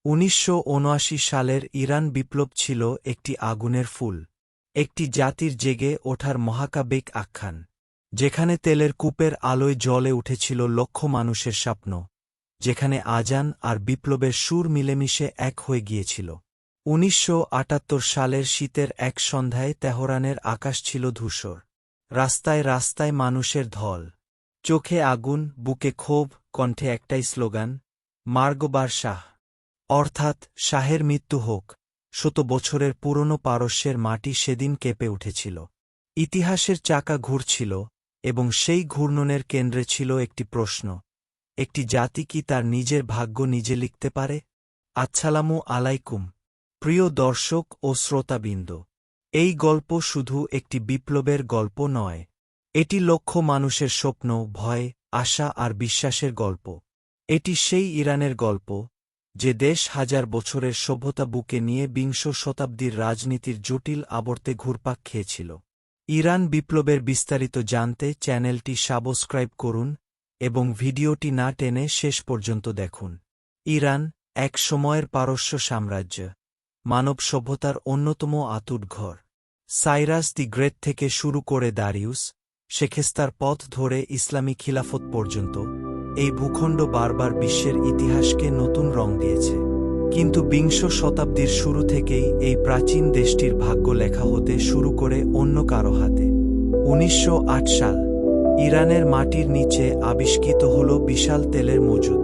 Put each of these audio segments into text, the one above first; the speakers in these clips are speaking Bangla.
1979 সালের ইরান বিপ্লব ছিল একটি আগুনের ফুল, একটি জাতির জেগে ওঠার মহাকাব্যিক আখ্যান, যেখানে তেলের কূপের আলোয় জ্বলে উঠেছিল লক্ষ মানুষের স্বপ্ন, যেখানে আজান আর বিপ্লবের সুর মিলেমিশে এক হয়ে গিয়েছিল। 1978 সালের শীতের এক সন্ধ্যায় তেহরানের আকাশ ছিল ধূসর। রাস্তায় রাস্তায় মানুষের ঢল, চোখে আগুন, বুকে ক্ষোভ, কণ্ঠে একটাই স্লোগান, মার্গবার শাহ, অর্থাৎ শাহের মৃত্যু হোক। 100 বছরের পুরনো পারস্যের মাটি সেদিন কেঁপে উঠেছিল। ইতিহাসের চাকা ঘুরছিল, এবং সেই ঘূর্ণনের কেন্দ্রে ছিল একটি প্রশ্ন, একটি জাতি কি তার নিজের ভাগ্য নিজে লিখতে পারে? আসসালামু আলাইকুম প্রিয় দর্শক ও শ্রোতাবৃন্দ। এই গল্প শুধু একটি বিপ্লবের গল্প নয়, এটি লক্ষ মানুষের স্বপ্ন, ভয়, আশা আর বিশ্বাসের গল্প। এটি সেই ইরানের গল্প, যে দেশ হাজার বছরের সভ্যতা বুকে নিয়ে বিংশ শতাব্দীর রাজনীতির জটিল আবর্তে ঘুরপাক খেয়েছিল। ইরান বিপ্লবের বিস্তারিত জানতে চ্যানেলটি সাবস্ক্রাইব করুন এবং ভিডিওটি না টেনে শেষ পর্যন্ত দেখুন। ইরান, এক সময়ের পারস্য সাম্রাজ্য, মানব সভ্যতার অন্যতম আতুর ঘর। সাইরাস দি গ্রেট থেকে শুরু করে দারিউস, শেখেস্তার পথ ধরে ইসলামী খিলাফত পর্যন্ত, এই ভূখণ্ড বারবার বিশ্বের ইতিহাসকে নতুন রং দিয়েছে। কিন্তু বিংশ শতাব্দীর শুরু থেকেই এই প্রাচীন দেশটির ভাগ্য লেখা হতে শুরু করে অন্য কারো হাতে। 1908 সাল, ইরানের মাটির নিচে আবিষ্কৃত হল বিশাল তেলের মজুদ।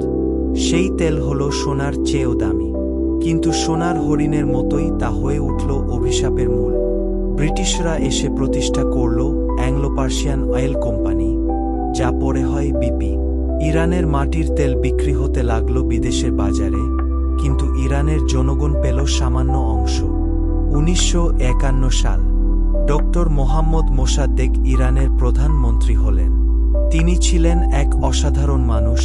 সেই তেল হল সোনার চেয়েও দামি, কিন্তু সোনার হরিণের মতোই তা হয়ে উঠল অভিশাপের মূল। ব্রিটিশরা এসে প্রতিষ্ঠা করল অ্যাংলো পার্সিয়ান অয়েল কোম্পানি, যা পরে হয় বিপি। ইরানের মাটির তেল বিক্রি হতে লাগল বিদেশের বাজারে, কিন্তু ইরানের জনগণ পেল সামান্য অংশ। 1951 সাল, ডক্টর মোহাম্মদ মোসাদ্দেক ইরানের প্রধানমন্ত্রী হলেন। তিনি ছিলেন এক অসাধারণ মানুষ,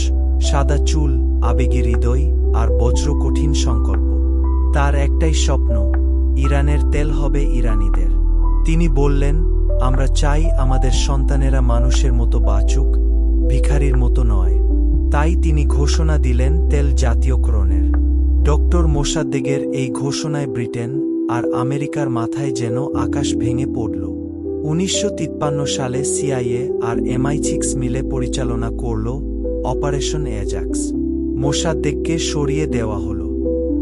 সাদা চুল, আবেগী হৃদয় আর বজ্রকঠিন সংকল্প। তার একটাই স্বপ্ন, ইরানের তেল হবে ইরানিদের। তিনি বললেন, আমরা চাই আমাদের সন্তানেরা মানুষের মতো বাঁচুক, ভিখারির মতো নয়। তাই তিনি ঘোষণা দিলেন তেল জাতীয়করণের। ডক্টর মোসাদ্দেকের এই ঘোষণায় ব্রিটেন আর আমেরিকার মাথায় যেন আকাশ ভেঙে পড়ল। 1953 সালে সিআইএ আর MI6 মিলে পরিচালনা করল অপারেশন এজাক্স। মোসাদ্দেককে সরিয়ে দেওয়া হল।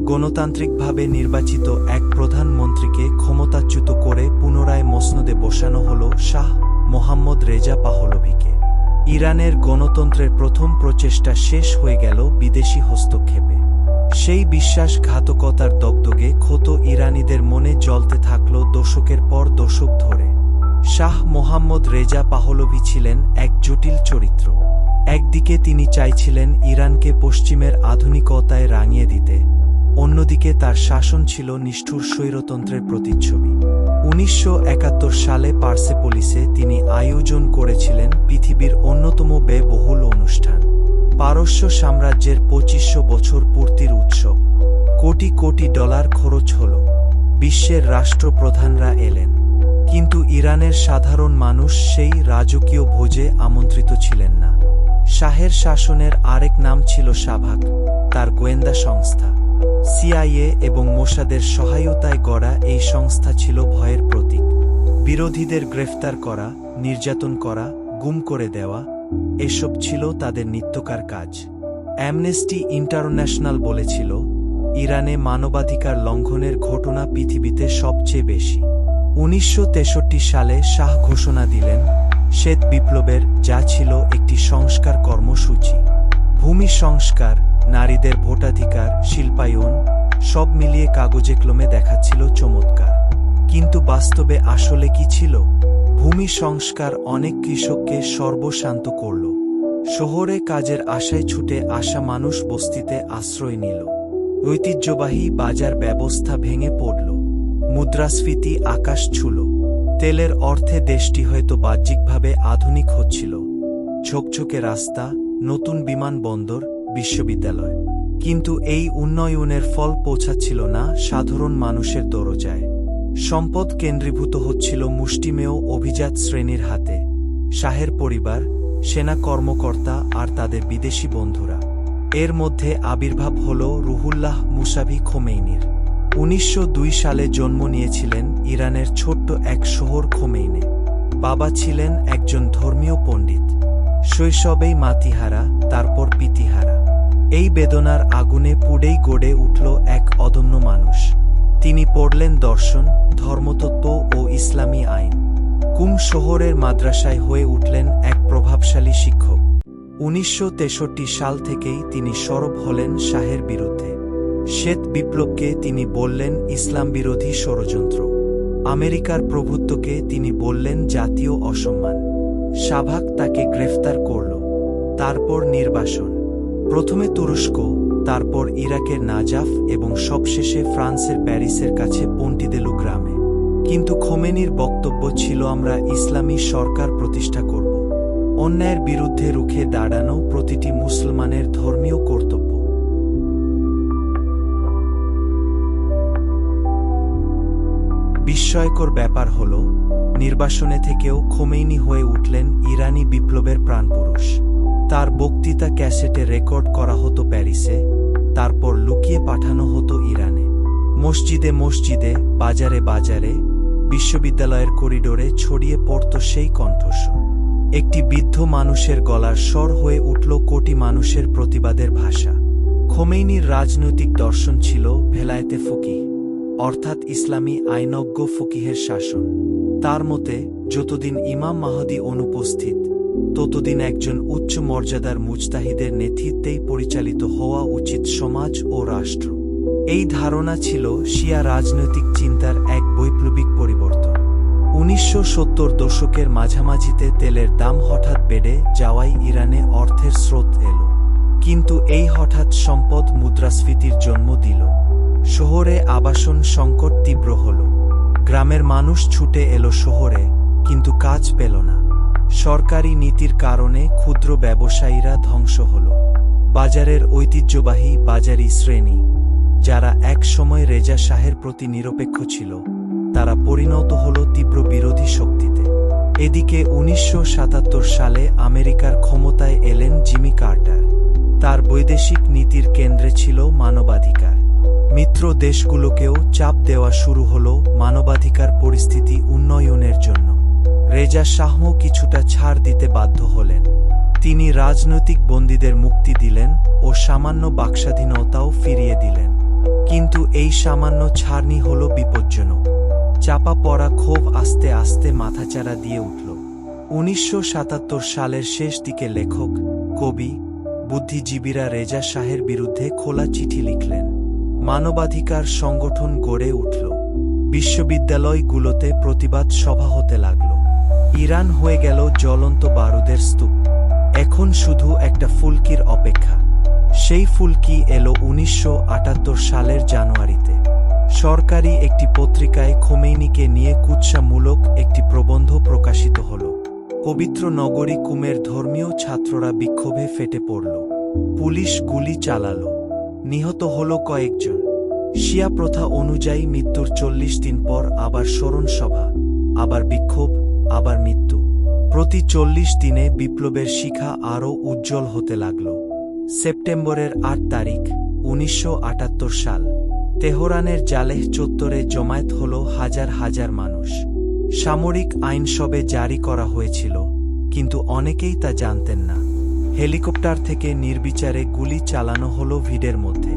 গণতান্ত্রিকভাবে নির্বাচিত এক প্রধানমন্ত্রীকে ক্ষমতাচ্যুত করে পুনরায় মসনদে বসানো হল শাহ মোহাম্মদ রেজা পাহলভিকে। ইরানের গণতন্ত্রের প্রথম প্রচেষ্টা শেষ হয়ে গেল বিদেশি হস্তক্ষেপে। সেই বিশ্বাসঘাতকতার দগদগে ক্ষত ইরানিদের মনে জ্বলতে থাকল দশকের পর দশক ধরে। শাহ মোহাম্মদ রেজা পাহলভি ছিলেন এক জটিল চরিত্র। একদিকে তিনি চাইছিলেন ইরানকে পশ্চিমের আধুনিকতায় রাঙিয়ে দিতে, অন্যদিকে তার শাসন ছিল নিষ্ঠুর স্বৈরতন্ত্রের প্রতিচ্ছবি। 1971 সালে পার্সেপোলিসে তিনি আয়োজন করেছিলেন পৃথিবীর অন্যতম ব্যয়বহুল অনুষ্ঠান, পারস্য সাম্রাজ্যের 2500 বছর পূর্তির উৎসব। কোটি কোটি ডলার খরচ হল, বিশ্বের রাষ্ট্রপ্রধানরা এলেন, কিন্তু ইরানের সাধারণ মানুষ সেই রাজকীয় ভোজে আমন্ত্রিত ছিলেন না। শাহের শাসনের আরেক নাম ছিল শাভাক, তার গোয়েন্দা সংস্থা। সিআইএ এবং মোসাদের সহায়তায় গড়া এই সংস্থা ছিল ভয়ের প্রতীক। বিরোধীদের গ্রেফতার করা, নির্যাতন করা, গুম করে দেওয়া, এসব ছিল তাদের নিত্যকার কাজ। অ্যামনেস্টি ইন্টারন্যাশনাল বলেছিল, ইরানে মানবাধিকার লঙ্ঘনের ঘটনা পৃথিবীতে সবচেয়ে বেশি। 1963 সালে শাহ ঘোষণা দিলেন শ্বেত বিপ্লবের, যা ছিল একটি সংস্কার কর্মসূচি। ভূমি সংস্কার, নারীদের ভোটাধিকার, শিল্পায়ন, সব মিলিয়ে কাগজে কলমে দেখাচ্ছিল চমৎকার। কিন্তু বাস্তবে আসলে কি ছিল? ভূমি সংস্কার অনেক কৃষককে সর্বশান্ত করল। শহরে কাজের আশায় ছুটে আসা মানুষ বস্তিতে আশ্রয় নিল। ঐতিহ্যবাহী বাজার ব্যবস্থা ভেঙে পড়ল। মুদ্রাস্ফীতি আকাশ ছুঁল। তেলের অর্থে দেশটি হয়তো বাহ্যিকভাবে আধুনিক হচ্ছিল, ঝকঝকে রাস্তা, নতুন বিমানবন্দর, বিশ্ববিদ্যালয়, কিন্তু এই উন্নয়নের ফল পৌঁছাচ্ছিল না সাধারণ মানুষের দরজায়। সম্পদ কেন্দ্রীভূত হচ্ছিল মুষ্টিমেয় অভিজাত শ্রেণীর হাতে, শাহের পরিবার, সেনা কর্মকর্তা আর তাদের বিদেশি বন্ধুরা। এর মধ্যে আবির্ভাব হল রুহুল্লাহ মুসাভি খোমেইনির। 1902 সালে জন্ম নিয়েছিলেন ইরানের ছোট্ট এক শহর খোমেইনে। বাবা ছিলেন একজন ধর্মীয় পণ্ডিত। শৈশবেই মাতিহারা, তারপর পিতিহারা। এই বেদনার আগুনে পুড়েই গড়ে উঠল এক অদম্য মানুষ। তিনি পড়লেন দর্শন, ধর্মতত্ত্ব ও ইসলামী আইন। কুম শহরের মাদ্রাসায় হয়ে উঠলেন এক প্রভাবশালী শিক্ষক। 1963 সাল থেকেই তিনি সরব হলেন শাহের বিরুদ্ধে। শ্বেত বিপ্লবকে তিনি বললেন ইসলাম বিরোধী ষড়যন্ত্র। আমেরিকার প্রভুত্বকে তিনি বললেন জাতীয় অসম্মান। শাহবাগ তাকে গ্রেফতার করল। তারপর নির্বাসন, প্রথমে তুরস্ক, তারপর ইরাকের নাজাফ এবং সবশেষে ফ্রান্সের প্যারিসের কাছে পন্টিদেলু গ্রামে। কিন্তু খোমেনির বক্তব্য ছিল আমরা ইসলামী সরকার প্রতিষ্ঠা করব। অন্যায়ের বিরুদ্ধে রুখে দাঁড়ানো প্রতিটি মুসলমানের ধর্মীয় কর্তব্য। বিস্ময়কর ব্যাপার হল, নির্বাসনে থেকেও খোমেনি হয়ে উঠলেন ইরানি বিপ্লবের প্রাণপুরুষ। তার বক্তৃতা ক্যাসেটে রেকর্ড করা হতো প্যারিসে, তারপর লুকিয়ে পাঠানো হতো ইরানে। মসজিদে মসজিদে, বাজারে বাজারে, বিশ্ববিদ্যালয়ের করিডোরে ছড়িয়ে পড়ত সেই কণ্ঠস্বর। একটি বৃদ্ধ মানুষের গলার স্বর হয়ে উঠল কোটি মানুষের প্রতিবাদের ভাষা। খোমেনির রাজনৈতিক দর্শন ছিল ভেলায়েতে ফকিহ, অর্থাৎ ইসলামী আইনজ্ঞ ফকিহের শাসন। তার মতে, যতদিন ইমাম মাহদী অনুপস্থিত, ততদিন একজন উচ্চ মর্যাদার মুজতাহিদের নেতৃত্বেই পরিচালিত হওয়া উচিত সমাজ ও রাষ্ট্র। এই ধারণা ছিল শিয়া রাজনৈতিক চিন্তার এক বৈপ্লবিক পরিবর্তন। 1970 দশকের মাঝামাঝিতে তেলের দাম হঠাৎ বেড়ে যাওয়ায় ইরানে অর্থের স্রোত এলো। কিন্তু এই হঠাৎ সম্পদ মুদ্রাস্ফীতির জন্ম দিল। শহরে আবাসন সংকট তীব্র হল। গ্রামের মানুষ ছুটে এলো শহরে, কিন্তু কাজ পেল না। সরকারি নীতির কারণে ক্ষুদ্র ব্যবসায়ীরা ধ্বংস হল। বাজারের ঐতিহ্যবাহী বাজারি শ্রেণী, যারা এক সময় রেজা শাহের প্রতি নিরপেক্ষ ছিল, তারা পরিণত হল তীব্র বিরোধী শক্তিতে। এদিকে 1977 সালে আমেরিকার ক্ষমতায় এলেন জিমি কার্টার। তার বৈদেশিক নীতির কেন্দ্রে ছিল মানবাধিকার। মিত্র দেশগুলোকেও চাপ দেওয়া শুরু হল মানবাধিকার পরিস্থিতি উন্নয়নের জন্য। রেজা শাহও কিছুটা ছাড় দিতে বাধ্য হলেন। তিনি রাজনৈতিক বন্দীদের মুক্তি দিলেন ও সামান্য বাকস্বাধীনতাও ফিরিয়ে দিলেন। কিন্তু এই সামান্য ছাড়নি হল বিপজ্জনক। চাপা পড়া ক্ষোভ আস্তে আস্তে মাথাচাড়া দিয়ে উঠল। 1977 সালের শেষ দিকে লেখক, কবি, বুদ্ধিজীবীরা রেজা শাহের বিরুদ্ধে খোলা চিঠি লিখলেন। মানবাধিকার সংগঠন গড়ে উঠল। বিশ্ববিদ্যালয়গুলোতে প্রতিবাদ সভা হতে লাগল। ইরান হয়ে গেল জ্বলন্ত বারুদের স্তূপ। এখন শুধু একটা ফুলকির অপেক্ষা। সেই ফুলকি এলো 1978 সালের জানুয়ারিতে। সরকারি একটি পত্রিকায় খোমেনিকে নিয়ে কুৎসামূলক একটি প্রবন্ধ প্রকাশিত হল। পবিত্র নগরী কুমের ধর্মীয় ছাত্ররা বিক্ষোভে ফেটে পড়ল। পুলিশ গুলি চালাল। নিহত হল কয়েকজন। শিয়া প্রথা অনুযায়ী মৃত্যুর 40 দিন পর আবার স্মরণ সভা, আবার বিক্ষোভ, আবার মৃত্যু। প্রতি 40 দিনে বিপ্লবের শিখা আরও উজ্জ্বল হতে লাগল। সেপ্টেম্বরের 8 তারিখ 1978 সাল, তেহরানের জালেহ চত্বরে জমায়েত হল হাজার হাজার মানুষ। সামরিক আইন সবে জারি করা হয়েছিল, কিন্তু অনেকেই তা জানতেন না। হেলিকপ্টার থেকে নির্বিচারে গুলি চালানো হল ভিড়ের মধ্যে।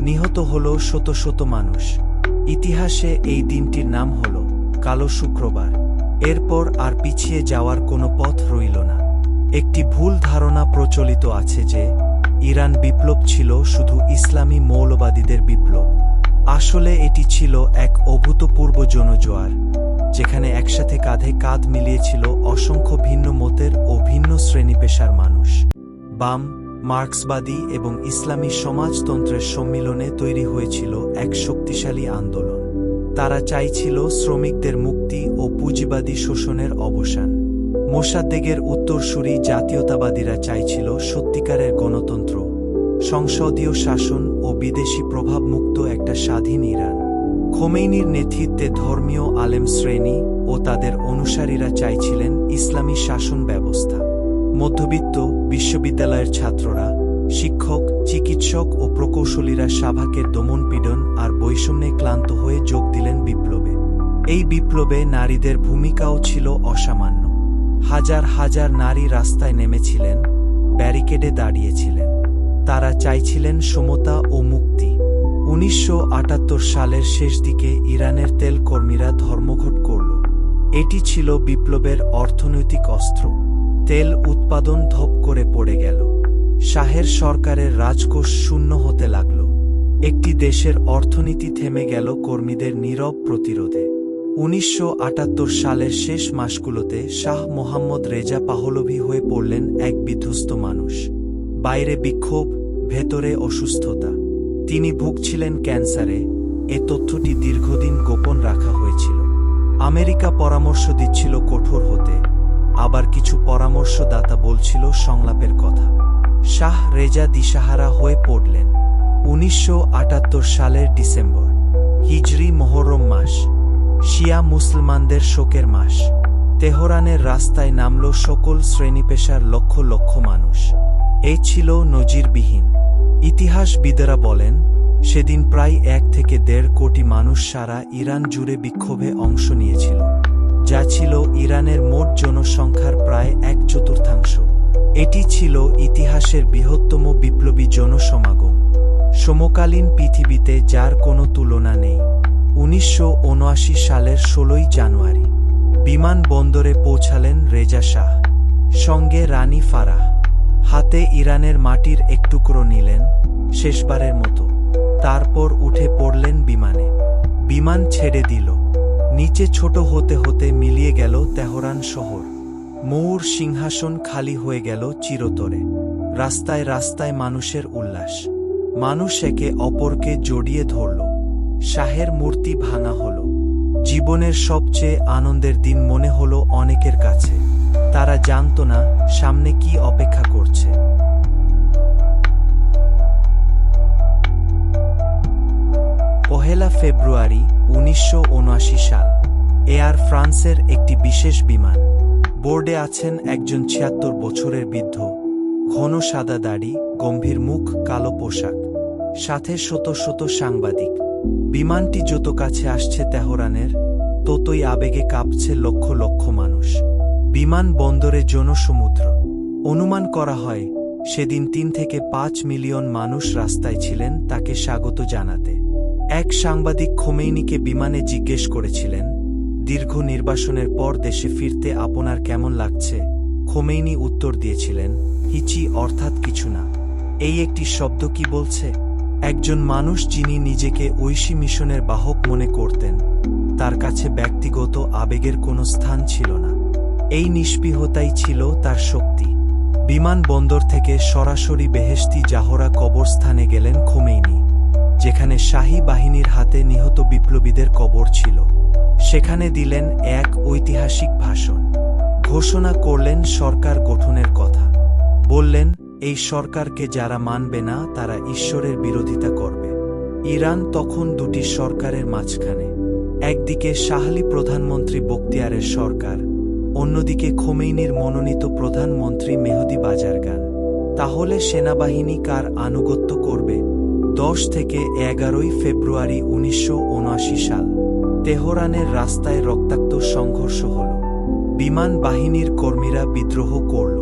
নিহত হল শত শত মানুষ। ইতিহাসে এই দিনটির নাম হল কালো শুক্রবার। এরপর আর পিছিয়ে যাওয়ার কোনো পথ রইল না। একটি ভুল ধারণা প্রচলিত আছে যে ইরান বিপ্লব ছিল শুধু ইসলামী মৌলবাদীদের বিপ্লব। আসলে এটি ছিল এক অভূতপূর্ব জনজোয়ার, যেখানে একসাথে কাঁধে কাঁধ মিলিয়েছিল অসংখ্য ভিন্ন মতের ও ভিন্ন শ্রেণীপেশার মানুষ। বাম, মার্ক্সবাদী এবং ইসলামী সমাজতন্ত্রের সম্মিলনে তৈরি হয়েছিল এক শক্তিশালী আন্দোলন। তারা চাইছিল শ্রমিকদের মুক্তি ও পুঁজিবাদী শোষণের অবসান। মোসাদ্দেগের উত্তরসূরি জাতীয়তাবাদীরা চাইছিল সত্যিকারের গণতন্ত্র, সংসদীয় শাসন ও বিদেশি প্রভাবমুক্ত একটা স্বাধীন ইরান। খোমেনির নেতৃত্বে ধর্মীয় আলেম শ্রেণী ও তাদের অনুসারীরা চাইছিলেন ইসলামী শাসন ব্যবস্থা। মধ্যবিত্ত বিশ্ববিদ্যালয়ের ছাত্ররা, শিক্ষক, চিকিৎসক ও প্রকৌশলীরা শাহবাগের দমনপীড়ন আর বৈষম্যে ক্লান্ত হয়ে যোগ দিলেন বিপ্লবে। এই বিপ্লবে নারীদের ভূমিকাও ছিল অসামান্য। হাজার হাজার নারী রাস্তায় নেমেছিলেন, ব্যারিকেডে দাঁড়িয়েছিলেন। তারা চাইছিলেন সমতা ও মুক্তি। 1978 সালের শেষ দিকে ইরানের তেল কর্মীরা ধর্মঘট করল। এটি ছিল বিপ্লবের অর্থনৈতিক অস্ত্র। তেল উৎপাদন ধপ করে পড়ে গেল। শাহের সরকারের রাজকোষ শূন্য হতে লাগল। একটি দেশের অর্থনীতি থেমে গেল কর্মীদের নীরব প্রতিরোধে। 1978 সালের শেষ মাসগুলোতে শাহ মোহাম্মদ রেজা পাহলভি হয়ে পড়লেন এক বিধ্বস্ত মানুষ। বাইরে বিক্ষোভ, ভেতরে অসুস্থতা। তিনি ভুগছিলেন ক্যান্সারে। এ তথ্যটি দীর্ঘদিন গোপন রাখা হয়েছিল। আমেরিকা পরামর্শ দিচ্ছিল কঠোর হতে, আবার কিছু পরামর্শদাতা বলছিল সংলাপের কথা। শাহ রেজা দিশাহারা হয়ে পড়লেন। 1978 সালের ডিসেম্বর, হিজরি মহরম মাস, শিয়া মুসলমানদের শোকের মাস। তেহরানের রাস্তায় নামল সকল শ্রেণীপেশার লক্ষ লক্ষ মানুষ। এ ছিল নজিরবিহীন। ইতিহাসবিদেরা বলেন, সেদিন প্রায় 1 থেকে 1.5 কোটি মানুষ সারা ইরান জুড়ে বিক্ষোভে অংশ নিয়েছিল, যা ছিল ইরানের মোট জনসংখ্যার প্রায় 1/4। এটি ছিল ইতিহাসের বৃহত্তম বিপ্লবী জনসমাগম। সমকালীন পৃথিবীতে যার কোনো তুলনা নেই। 1979 সালের 16 জানুয়ারি বিমানবন্দরে পৌঁছালেন রেজা শাহ, সঙ্গে রানী ফারাহ। হাতে ইরানের মাটির এক টুকরো নিলেন শেষবারের মতো। তারপর উঠে পড়লেন বিমানে। বিমান ছেড়ে দিল। নিচে ছোট হতে হতে মিলিয়ে গেল তেহরান শহর। মৌর সিংহাসন খালি হয়ে গেল চিরতরে। রাস্তায় রাস্তায় মানুষের উল্লাস। মানুষ একে অপরকে জড়িয়ে ধরল। শাহের মূর্তি ভাঙা হল। জীবনের সবচেয়ে আনন্দের দিন মনে হলো অনেকের কাছে। তারা জানত না সামনে কি অপেক্ষা করছে। পহেলা ফেব্রুয়ারি 1979 সাল। এয়ার ফ্রান্সের একটি বিশেষ বিমান। বোর্ডে আছেন একজন 76 বছরের বৃদ্ধ, ঘন সাদা দাড়ি, গম্ভীর মুখ, কালো পোশাক, সাথে শত শত সাংবাদিক। বিমানটি যত কাছে আসছে তেহরানের, ততই আবেগে কাঁপছে লক্ষ লক্ষ মানুষ। বিমান বন্দরে জনসমুদ্র। অনুমান করা হয় সেদিন 3 থেকে 5 মিলিয়ন মানুষ রাস্তায় ছিলেন তাকে স্বাগত জানাতে। এক সাংবাদিক খোমেইনিকে বিমানে জিজ্ঞেস করেছিলেন, দীর্ঘ নির্বাসনের পর দেশে ফিরতে আপনার কেমন লাগছে? খোমেইনি উত্তর দিয়েছিলেন, হিচি, অর্থাৎ কিছু না। এই একটি শব্দ কি বলছে? একজন মানুষ যিনি নিজেকে ঐশী মিশনের বাহক মনে করতেন, তার কাছে ব্যক্তিগত আবেগের কোনো স্থান ছিল না। এই নিষ্পৃহতাই ছিল তার শক্তি। বিমানবন্দর থেকে সরাসরি বেহেশতি জাহরা কবরস্থানে গেলেন খোমেইনি, যেখানে শাহী বাহিনীর হাতে নিহত বিপ্লবীদের কবর ছিল। সেখানে দিলেন এক ঐতিহাসিক ভাষণ। ঘোষণা করলেন সরকার গঠনের কথা। বললেন, এই সরকারকে যারা মানবে না তারা ঈশ্বরের বিরোধিতা করবে। ইরান তখন দুটি সরকারের মাঝখানে। একদিকে শাহলি প্রধানমন্ত্রী বখতিয়ারের সরকার, অন্যদিকে খোমেইনির মনোনীত প্রধানমন্ত্রী মেহদি বাজারগান। তাহলে সেনাবাহিনী কার আনুগত্য করবে? 10 থেকে 11 ফেব্রুয়ারি 1979 সাল। তেহরানের রাস্তায় রক্তাক্ত সংঘর্ষ হল। বিমান বাহিনীর কর্মীরা বিদ্রোহ করল।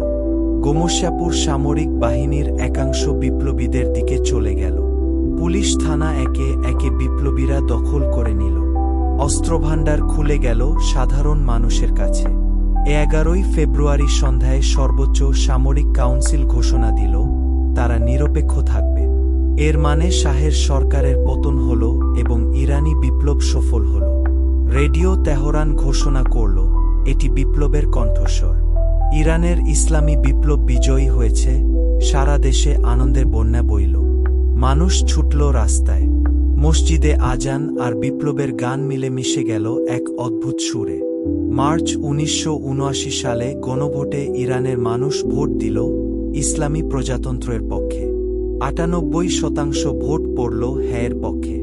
গোমস্যাপুর সামরিক বাহিনীর একাংশ বিপ্লবীদের দিকে চলে গেল। পুলিশ থানা একে একে বিপ্লবীরা দখল করে নিল। অস্ত্রভাণ্ডার খুলে গেল সাধারণ মানুষের কাছে। 11 ফেব্রুয়ারি সন্ধ্যায় সর্বোচ্চ সামরিক কাউন্সিল ঘোষণা দিল, তারা নিরপেক্ষ থাকবে। এর মানে শাহের সরকারের পতন হল এবং ইরানি বিপ্লব সফল হল। রেডিও তেহরান ঘোষণা করল, এটি বিপ্লবের কণ্ঠস্বর। ইরানের ইসলামী বিপ্লব বিজয়ী হয়েছে। সারা দেশে আনন্দের বন্যা বইল। মানুষ ছুটল রাস্তায়। মসজিদে আজান আর বিপ্লবের গান মিলে মিশে গেল এক অদ্ভুত সুরে। মার্চ 1979 সালে গণভোটে ইরানের মানুষ ভোট দিল ইসলামী প্রজাতন্ত্রের পক্ষে। 98% ভোট পড়ল হ্যাঁর পক্ষে।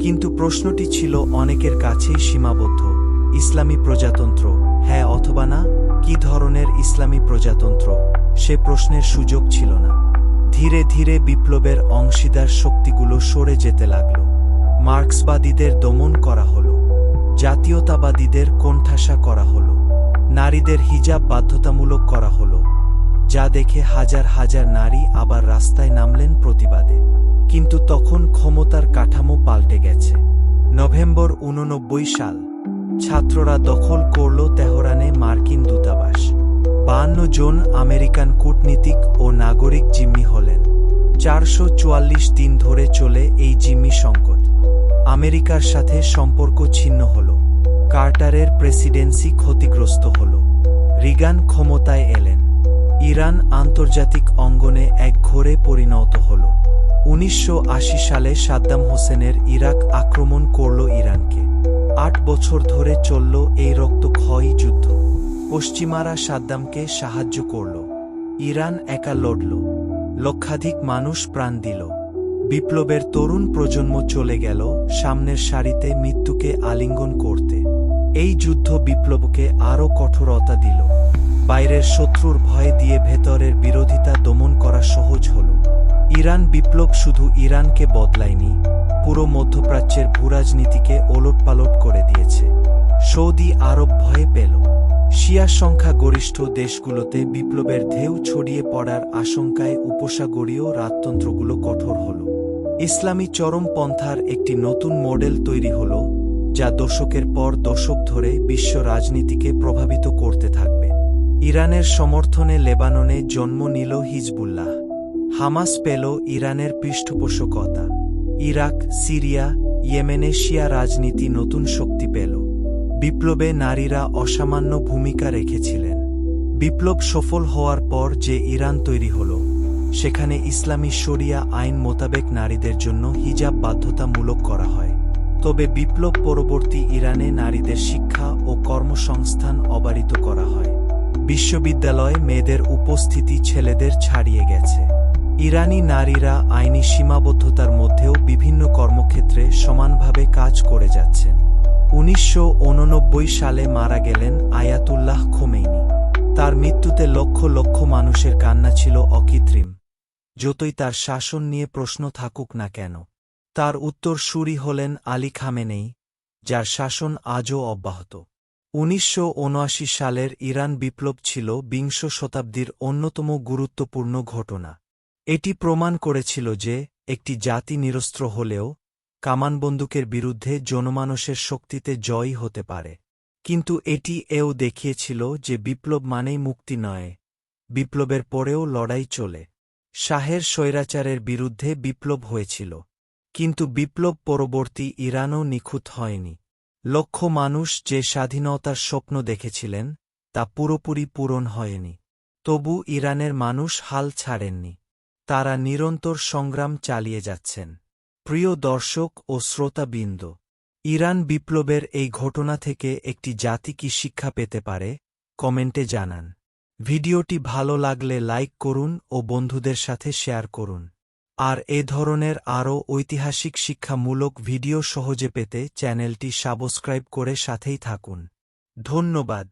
কিন্তু প্রশ্নটি ছিল অনেকের কাছেই সীমাবদ্ধ। ইসলামী প্রজাতন্ত্র, হ্যাঁ অথবা না? কি ধরনের ইসলামী প্রজাতন্ত্র? সে প্রশ্নের সুযোগ ছিল না। ধীরে ধীরে বিপ্লবের অংশীদার শক্তিগুলো সরে যেতে লাগল। মার্ক্সবাদীদের দমন করা হল, জাতীয়তাবাদীদের কোণঠাসা করা হল, নারীদের হিজাব বাধ্যতামূলক করা হল, যা দেখে হাজার হাজার নারী আবার রাস্তায় নামলেন প্রতিবাদে। কিন্তু তখন ক্ষমতার কাঠামো পাল্টে গেছে। নভেম্বর 1989 সাল, ছাত্ররা দখল করল তেহরানে মার্কিন দূতাবাস। 52 জন আমেরিকান কূটনীতিক ও নাগরিক জিম্মি হলেন। 444 দিন ধরে চলে এই জিম্মি সংকট। আমেরিকার সাথে সম্পর্ক ছিন্ন হল, কার্টারের প্রেসিডেন্সি ক্ষতিগ্রস্ত হল, রিগান ক্ষমতায় এলেন। ইরান আন্তর্জাতিক অঙ্গনে এক ঘোরে পরিণত হল। 1980 সালে সাদ্দাম হোসেনের ইরাক আক্রমণ করল ইরানকে। 8 বছর ধরে চলল এই রক্তক্ষয়ী যুদ্ধ। পশ্চিমারা সাদ্দামকে সাহায্য করল, ইরান একা লড়ল, লক্ষাধিক মানুষ প্রাণ দিল। বিপ্লবের তরুণ প্রজন্ম চলে গেল সামনের সারিতে মৃত্যুকে আলিঙ্গন করতে। এই যুদ্ধ বিপ্লবকে আরও কঠোরতা দিল। বাইরের শত্রুর ভয় দিয়ে ভেতরের বিরোধিতা দমন করা সহজ হল। ইরান বিপ্লব শুধু ইরানকে বদলায়নি, পুরো মধ্যপ্রাচ্যের ভূরাজনীতিকে ওলটপালট করে দিয়েছে। সৌদি আরব ভয় পেল। শিয়া সংখ্যা গরিষ্ঠ দেশগুলোতে বিপ্লবের ঢেউ ছড়িয়ে পড়ার আশঙ্কায় উপসাগরীয় রাজতন্ত্রগুলো কঠোর হল। ইসলামী চরমপন্থার একটি নতুন মডেল তৈরি হল, যা দশকের পর দশক ধরে বিশ্ব রাজনীতিকে প্রভাবিত করতে থাকবে। ইরানের সমর্থনে লেবাননে জন্ম নিল হিজবুল্লাহ। হামাস পেল ইরানের পৃষ্ঠপোষকতা। ইরাক, সিরিয়া, ইয়েমেনে শিয়া রাজনীতি নতুন শক্তি পেল। বিপ্লবে নারীরা অসামান্য ভূমিকা রেখেছিলেন। বিপ্লব সফল হওয়ার পর যে ইরান তৈরি হল, সেখানে ইসলামী শরিয়া আইন মোতাবেক নারীদের জন্য হিজাব বাধ্যতামূলক করা হয়। তবে বিপ্লব পরবর্তী ইরানে নারীদের শিক্ষা ও কর্মসংস্থান অবারিত করা হয়। বিশ্ববিদ্যালয়ে মেয়েদের উপস্থিতি ছেলেদের ছাড়িয়ে গেছে। ইরানি নারীরা আইনি সীমাবদ্ধতার মধ্যেও বিভিন্ন কর্মক্ষেত্রে সমানভাবে কাজ করে যাচ্ছেন। 1989 সালে মারা গেলেন আয়াতুল্লাহ খোমেনি। তার মৃত্যুতে লক্ষ লক্ষ মানুষের কান্না ছিল অকৃত্রিম। যতই তার শাসন নিয়ে প্রশ্ন থাকুক না কেন, তার উত্তরসূরি হলেন আলী খামেনেই, যার শাসন আজও অব্যাহত। 1979 সালের ইরান বিপ্লব ছিল বিংশ শতাব্দীর অন্যতম গুরুত্বপূর্ণ ঘটনা। এটি প্রমাণ করেছিল যে একটি জাতি নিরস্ত্র হলেও কামানবন্দুকের বিরুদ্ধে জনমানসের শক্তিতে জয়ী হতে পারে। কিন্তু এটি এও দেখিয়েছিল যে বিপ্লব মানেই মুক্তি নয়, বিপ্লবের পরেও লড়াই চলে। শাহের স্বৈরাচারের বিরুদ্ধে বিপ্লব হয়েছিল, কিন্তু বিপ্লব পরবর্তী ইরানও নিখুঁত হয়নি। লক্ষ মানুষ যে স্বাধীনতার স্বপ্ন দেখেছিলেন, তা পুরোপুরি পূরণ হয়নি। তবু ইরানের মানুষ হাল ছাড়েননি। তারা নিরন্তর সংগ্রাম চালিয়ে যাচ্ছেন। প্রিয় দর্শক ও শ্রোতাবৃন্দ, ইরান বিপ্লবের এই ঘটনা থেকে একটি জাতি কি শিক্ষা পেতে পারে, কমেন্টে জানান। ভিডিওটি ভালো লাগলে লাইক করুন ও বন্ধুদের সাথে শেয়ার করুন। আর এ ধরনের আরও ঐতিহাসিক শিক্ষামূলক ভিডিও সহজে পেতে চ্যানেলটি সাবস্ক্রাইব করে সাথেই থাকুন। ধন্যবাদ।